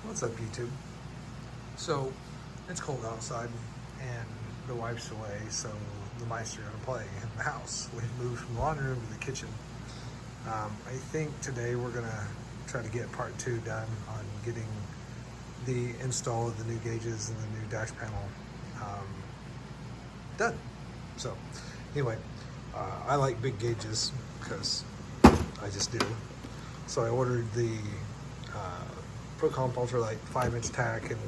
What's up, YouTube? So, it's cold outside and the wife's away, so the mice are going to play in the house. We've moved from the laundry room to the kitchen. I think today we're going to try to get part 2 done on getting the install of the new gauges and the new dash panel done. So, anyway, I like big gauges because I just do. So I ordered the ProComp Ultralight 5-inch tack and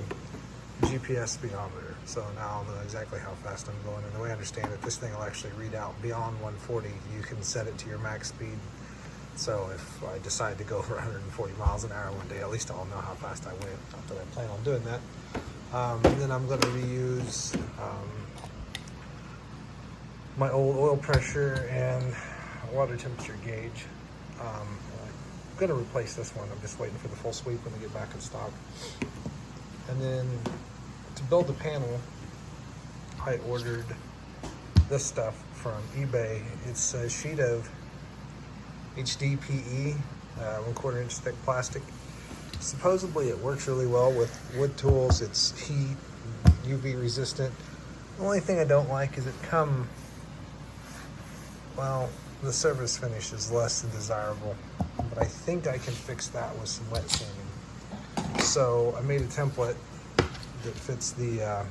GPS speedometer. So now I'll know exactly how fast I'm going. And the way I understand it, this thing will actually read out beyond 140. You can set it to your max speed. So if I decide to go for 140 miles an hour one day, at least I'll know how fast I went. Not that I plan on doing that. And then I'm going to reuse my old oil pressure and water temperature gauge. I'm going to replace this one. I'm just waiting for the full sweep when they get back in stock. And then to build the panel, I ordered this stuff from eBay. It's a sheet of HDPE, 1/4 inch thick plastic. Supposedly it works really well with wood tools. It's heat, UV resistant. The only thing I don't like is the surface finish is less than desirable, but I think I can fix that with some wet sanding. So I made a template that fits the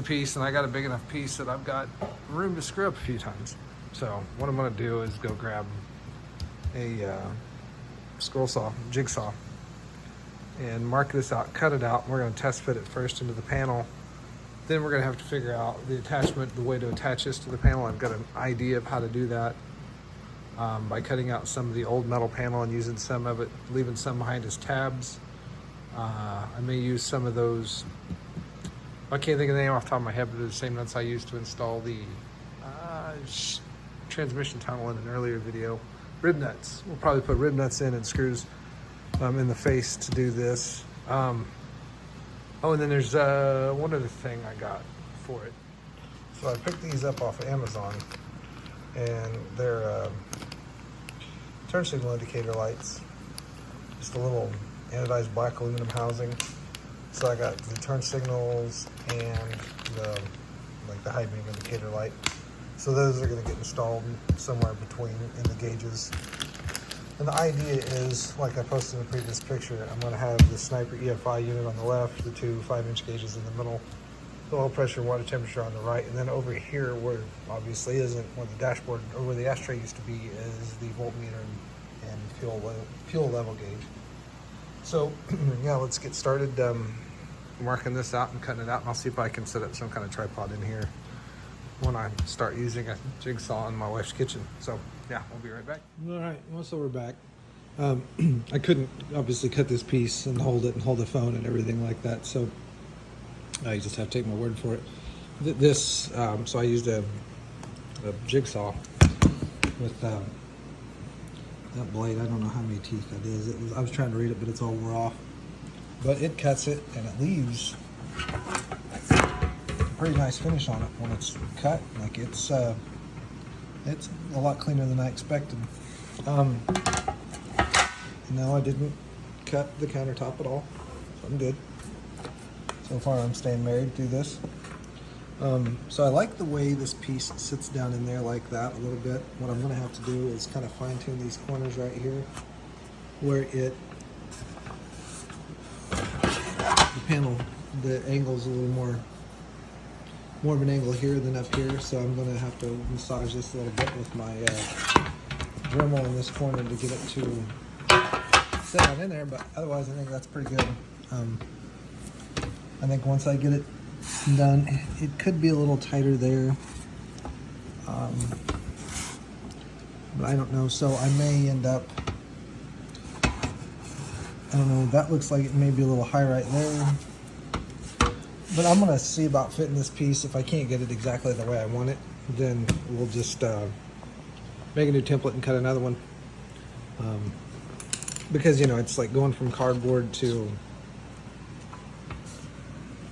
piece, and I got a big enough piece that I've got room to screw up a few times. So what I'm going to do is go grab a scroll saw, jigsaw, and mark this out, cut it out. We're going to test fit it first into the panel. Then we're going to have to figure out the attachment, the way to attach this to the panel. I've got an idea of how to do that by cutting out some of the old metal panel and using some of it, leaving some behind as tabs. I may use some of those, I can't think of the name off the top of my head, but they're the same nuts I used to install the transmission tunnel in an earlier video. Rib nuts. We'll probably put rib nuts in and screws in the face to do this. Oh, and then there's one other thing I got for it. So I picked these up off of Amazon, and they're turn signal indicator lights. Just a little anodized black aluminum housing. So I got the turn signals and the high beam indicator light. So those are going to get installed somewhere between in the gauges. And the idea is, like I posted in the previous picture, I'm going to have the Sniper EFI unit on the left, the 2 5-inch gauges in the middle, the oil pressure, water temperature on the right, and then over here, where obviously isn't where the dashboard or where the ashtray used to be, is the voltmeter and fuel level gauge. So yeah, let's get started marking this out and cutting it out, and I'll see if I can set up some kind of tripod in here when I start using a jigsaw in my wife's kitchen. So yeah, we'll be right back. All right, well, so we're back. I couldn't obviously cut this piece and hold the phone and everything like that, so I just have to take my word for it. So I used a jigsaw with that blade. I don't know how many teeth that is. I was trying to read it, but it's all wore off. But it cuts it, and it leaves pretty nice finish on it when it's cut. Like it's a lot cleaner than I expected. No, I didn't cut the countertop at all, so I'm good. So far I'm staying married through this. So I like the way this piece sits down in there like that a little bit. What I'm going to have to do is kind of fine tune these corners right here where the panel, the angle's a little more of an angle here than up here, so I'm going to have to massage this a little bit with my Dremel in this corner to get it to sit down in there, but otherwise I think that's pretty good. I think once I get it done, it could be a little tighter there, but I don't know, so I may end up, I don't know, that looks like it may be a little high right there. But I'm going to see about fitting this piece. If I can't get it exactly the way I want it, then we'll just make a new template and cut another one. Because, you know, it's like going from cardboard to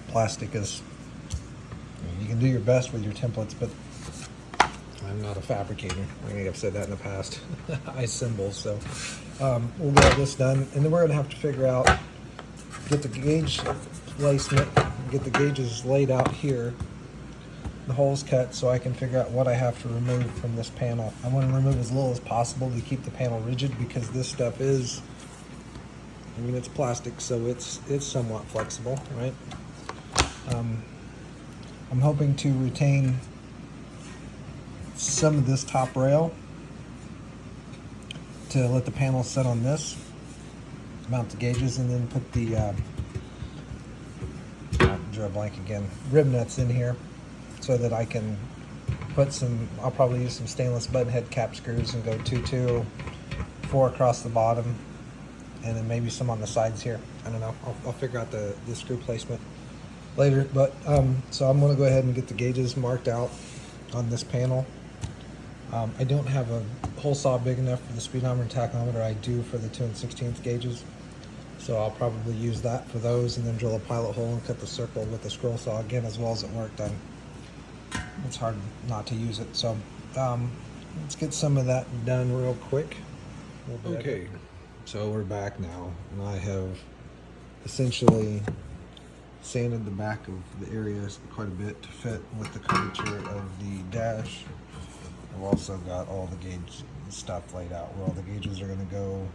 plastic is, you can do your best with your templates, but I'm not a fabricator. I think I've said that in the past. I assemble, so we'll get this done, and then we're gonna have to figure out, get the gauge placement, get the gauges laid out here, the holes cut, so I can figure out what I have to remove from this panel. I want to remove as little as possible to keep the panel rigid, because this stuff is, I mean, it's plastic, so it's somewhat flexible, right? I'm hoping to retain some of this top rail to let the panel set on this, mount the gauges, and then put the drew a blank again, rib nuts in here, so that I can put some, I'll probably use some stainless button head cap screws and go 2, 4 across the bottom, and then maybe some on the sides here. I don't know, I'll figure out the screw placement later. But so I'm going to go ahead and get the gauges marked out on this panel. I don't have a hole saw big enough for the speedometer and tachometer. I do for the 2 16th gauges, so I'll probably use that for those, and then drill a pilot hole and cut the circle with the scroll saw again, as well as it worked. It's hard not to use it, so let's get some of that done real quick. Okay, so we're back now, and I have essentially sanded the back of the areas quite a bit to fit with the curvature of the dash. I've also got all the gauge stuff laid out, where all the gauges are going to go,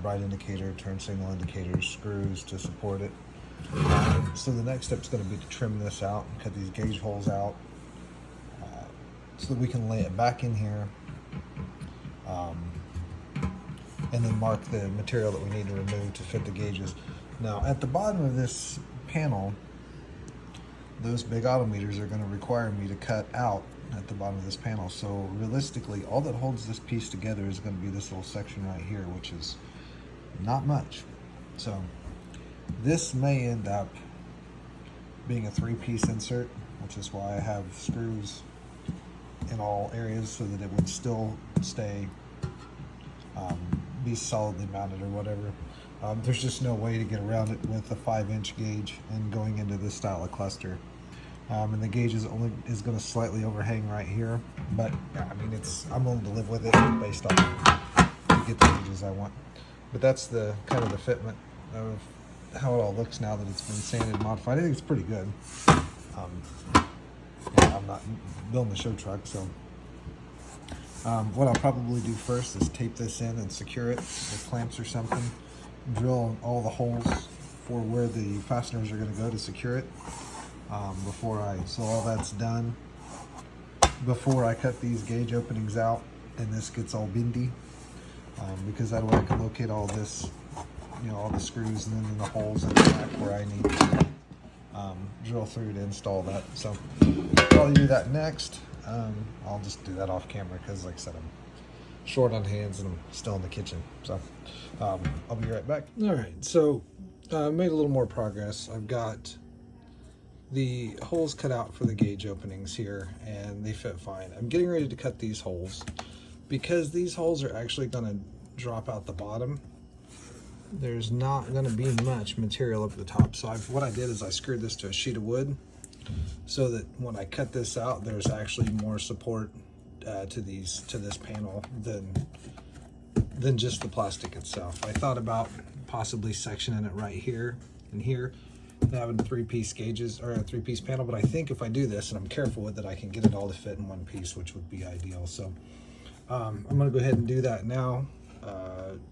bright indicator, turn signal indicators, screws to support it. So the next step is going to be to trim this out, cut these gauge holes out, so that we can lay it back in here, and then mark the material that we need to remove to fit the gauges. Now, at the bottom of this panel, those big autometers are going to require me to cut out at the bottom of this panel. So realistically, all that holds this piece together is going to be this little section right here, which is not much. So this may end up being a 3-piece insert, which is why I have screws in all areas, so that it would still stay, be solidly mounted or whatever. There's just no way to get around it with a 5-inch gauge and going into this style of cluster. And the gauge is going to slightly overhang right here, but yeah, I mean, I'm willing to live with it based on to get the gauges I want. But that's the kind of the fitment of how it all looks now that it's been sanded and modified. I think it's pretty good. Yeah, I'm not building a show truck, so what I'll probably do first is tape this in and secure it with clamps or something. Drill all the holes for where the fasteners are going to go to secure it. So all that's done before I cut these gauge openings out and this gets all bendy, because that way I can locate all this, all the screws and then the holes in the back where I need to drill through to install that. So I'll probably do that next. I'll just do that off camera, because like I said, I'm short on hands and I'm still in the kitchen. So I'll be right back. All right, so made a little more progress. I've got the holes cut out for the gauge openings here, and they fit fine. I'm getting ready to cut these holes, because these holes are actually going to drop out the bottom. There's not going to be much material up the top, so what I did is I screwed this to a sheet of wood, so that when I cut this out, there's actually more support to this panel than just the plastic itself. I thought about possibly sectioning it right here and here, having 3-piece gauges or a 3-piece panel, but I think if I do this and I'm careful with it, I can get it all to fit in one piece, which would be ideal. So I'm going to go ahead and do that now,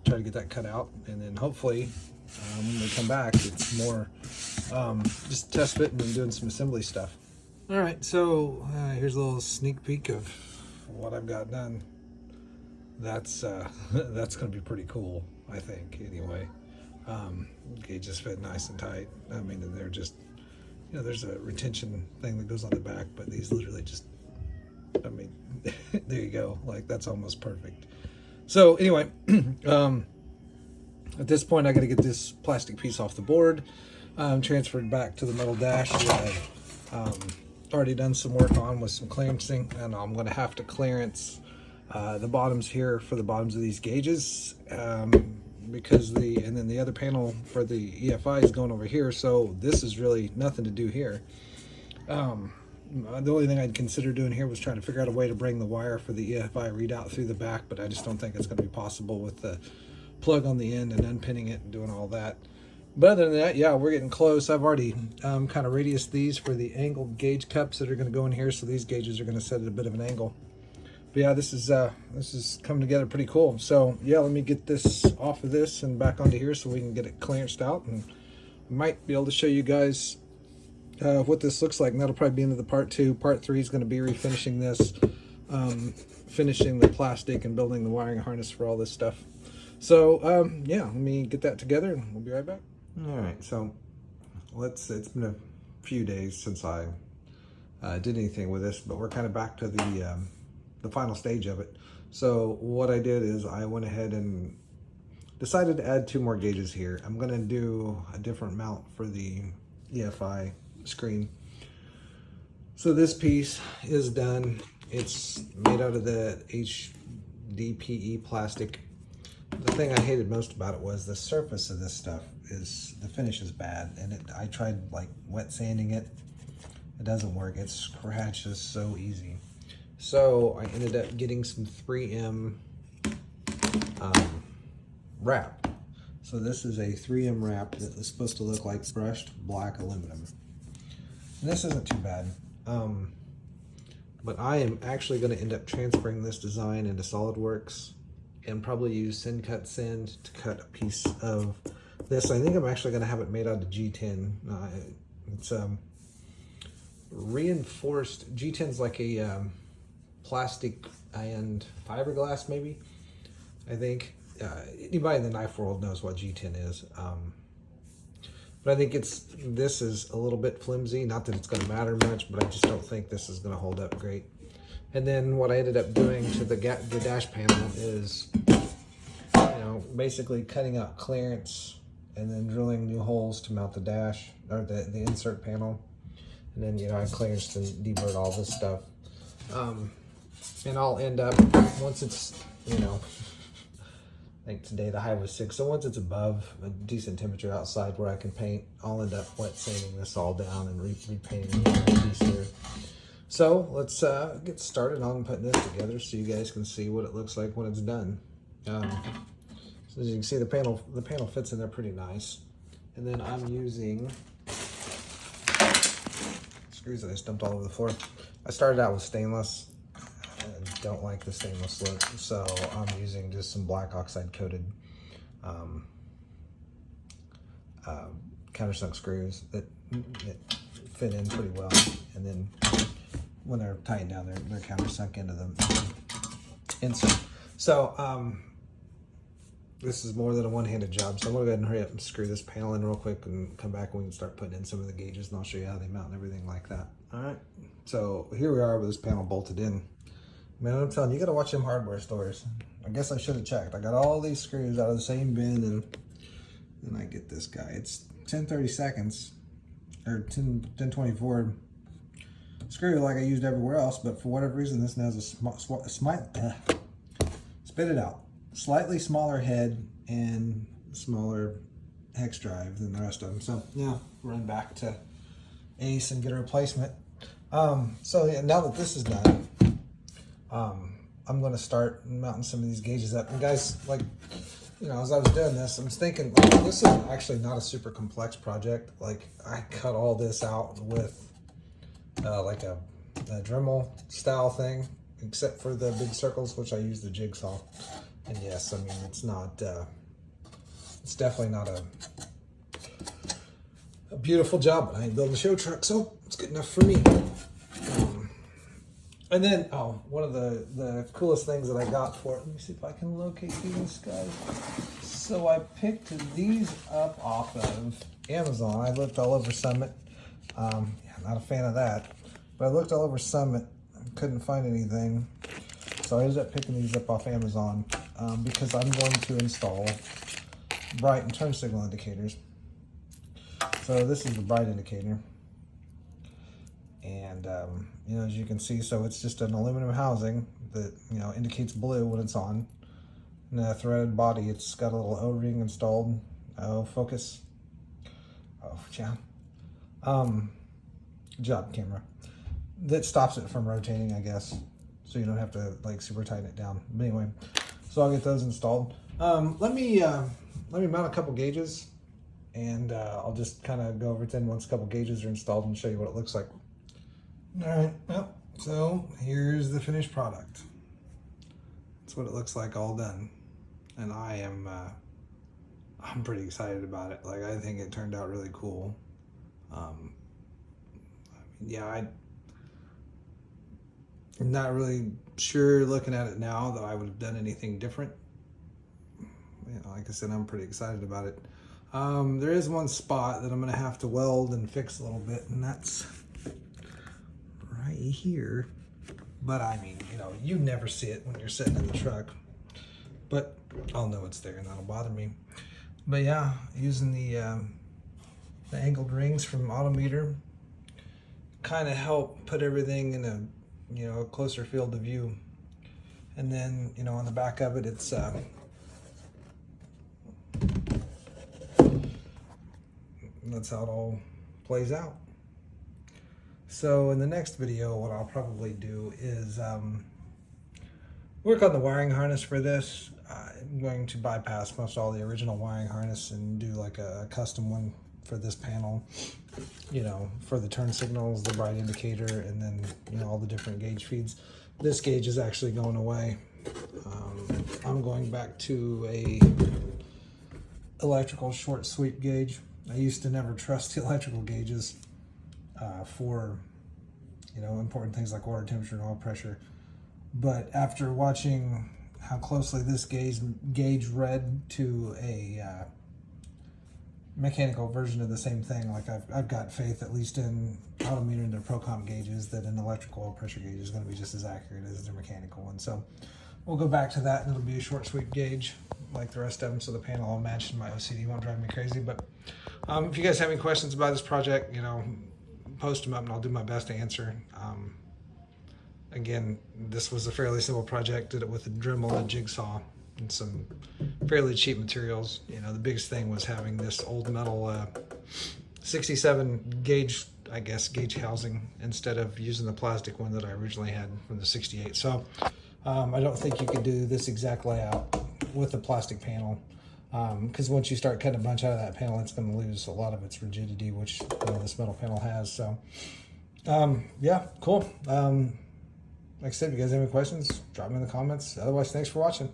try to get that cut out, and then hopefully when we come back, it's more just test fitting and doing some assembly stuff. All right, so here's a little sneak peek of what I've got done. That's that's going to be pretty cool, I think, anyway. Gauges fit nice and tight. I mean, they're just, there's a retention thing that goes on the back, but these literally just, I mean, there you go. Like, that's almost perfect. So anyway, at this point, I got to get this plastic piece off the board, transferred back to the metal dash that I've already done some work on with some clearancing, and I'm going to have to clearance the bottoms here for the bottoms of these gauges, because and then the other panel for the EFI is going over here, so this is really nothing to do here. The only thing I'd consider doing here was trying to figure out a way to bring the wire for the EFI readout through the back, but I just don't think it's going to be possible with the plug on the end and unpinning it and doing all that. But other than that, yeah, we're getting close. I've already kind of radiused these for the angled gauge cups that are going to go in here, so these gauges are going to set at a bit of an angle. But yeah, this is coming together pretty cool. So yeah, let me get this off of this and back onto here so we can get it clearanced out, and might be able to show you guys what this looks like, and that'll probably be into the part 2. Part 3 is going to be refinishing this, finishing the plastic and building the wiring harness for all this stuff. So yeah, let me get that together and we'll be right back. All right, so it's been a few days since I did anything with this, but we're kind of back to the final stage of it. So what I did is I went ahead and decided to add 2 more gauges here. I'm going to do a different mount for the EFI screen. So this piece is done. It's made out of the HDPE plastic. The thing I hated most about it was the surface of this stuff is, the finish is bad, and I tried like wet sanding it. It doesn't work. It scratches so easy. So I ended up getting some 3M wrap. So this is a 3M wrap that is supposed to look like brushed black aluminum. And this isn't too bad. But I am actually going to end up transferring this design into SolidWorks and probably use Send Cut Send to cut a piece of this. I think I'm actually going to have it made out of G10. It's reinforced. G10's like a plastic and fiberglass, maybe. I think anybody in the knife world knows what G10 is. But I think this is a little bit flimsy. Not that it's going to matter much, but I just don't think this is going to hold up great. And then what I ended up doing to the dash panel is, basically cutting out clearance and then drilling new holes to mount the dash, or the insert panel. And then, I clearanced and deburred all this stuff. And I'll end up, once it's, I think today the high was 6. So once it's above a decent temperature outside where I can paint, I'll end up wet sanding this all down and repainting the piece here. So let's get started on putting this together so you guys can see what it looks like when it's done. So as you can see, the panel fits in there pretty nice. And then I'm using screws that I dumped all over the floor. I started out with stainless. I don't like the stainless look, so I'm using just some black oxide coated countersunk screws that fit in pretty well, and then when they're tightened down, they're countersunk into the insert. So this is more than a one-handed job, so I'm gonna go ahead and hurry up and screw this panel in real quick and come back and we can start putting in some of the gauges, and I'll show you how they mount and everything like that. All right, so here we are with this panel bolted in. Man, I'm telling you, you gotta watch them hardware stores. I guess I should have checked. I got all these screws out of the same bin, and then I get this guy. It's 10/32, or 10/24 screw like I used everywhere else, but for whatever reason, this now has a spit it out. Slightly smaller head and smaller hex drive than the rest of them. So yeah, run back to Ace and get a replacement. So yeah, now that this is done, I'm going to start mounting some of these gauges up. And guys, as I was doing this, I was thinking, this is actually not a super complex project. Like, I cut all this out with like a Dremel style thing, except for the big circles, which I use the jigsaw. And yes, I mean, it's not, it's definitely not a beautiful job, but I ain't building a show truck, so it's good enough for me. And then, one of the coolest things that I got for it, let me see if I can locate these guys. So I picked these up off of Amazon. I looked all over Summit. Yeah, not a fan of that. But I looked all over Summit and couldn't find anything. So I ended up picking these up off Amazon because I'm going to install bright and turn signal indicators. So this is the bright indicator. And, as you can see, so it's just an aluminum housing that, indicates blue when it's on. And a threaded body, it's got a little O-ring installed. Oh, focus. Oh, yeah. Job camera. that stops it from rotating, I guess. So you don't have to like super tighten it down. But anyway, so I'll get those installed. Let me mount a couple gauges, and I'll just kind of go over it then once a couple gauges are installed and show you what it looks like. All right, well, so here's the finished product. That's what it looks like all done. And I'm pretty excited about it. Like, I think it turned out really cool. Yeah, I'm not really sure looking at it now that I would have done anything different. You know, like I said, I'm pretty excited about it. There is one spot that I'm gonna have to weld and fix a little bit, and that's right here. But I mean, you know, you never see it when you're sitting in the truck, but I'll know it's there and that'll bother me. But yeah, using the angled rings from Autometer kind of help put everything in a, you know, a closer field of view. And then, you know, on the back of it, it's that's how it all plays out. So in the next video, what I'll probably do is work on the wiring harness for this. I'm going to bypass most all the original wiring harness and do like a custom one for this panel, you know, for the turn signals, the bright indicator, and then, you know, all the different gauge feeds. This gauge is actually going away. I'm going back to a electrical short sweep gauge. I used to never trust the electrical gauges for, you know, important things like water temperature and oil pressure. But after watching how closely this gauge read to a mechanical version of the same thing, like I've got faith, at least in Autometer and their ProComp gauges, that an electrical oil pressure gauge is going to be just as accurate as their mechanical one. So we'll go back to that, and it'll be a short sweep gauge like the rest of them, so the panel all matched, and my OCD won't drive me crazy. But if you guys have any questions about this project, you know, post them up and I'll do my best to answer. Again, this was a fairly simple project. Did it with a Dremel and a jigsaw and some fairly cheap materials. You know, the biggest thing was having this old metal 67 gauge, I guess, gauge housing instead of using the plastic one that I originally had from the 68. So I don't think you could do this exact layout with a plastic panel, because once you start cutting a bunch out of that panel, it's going to lose a lot of its rigidity, which, you know, this metal panel has. So yeah, cool. Like I said, if you guys have any questions, drop them in the comments. Otherwise, thanks for watching.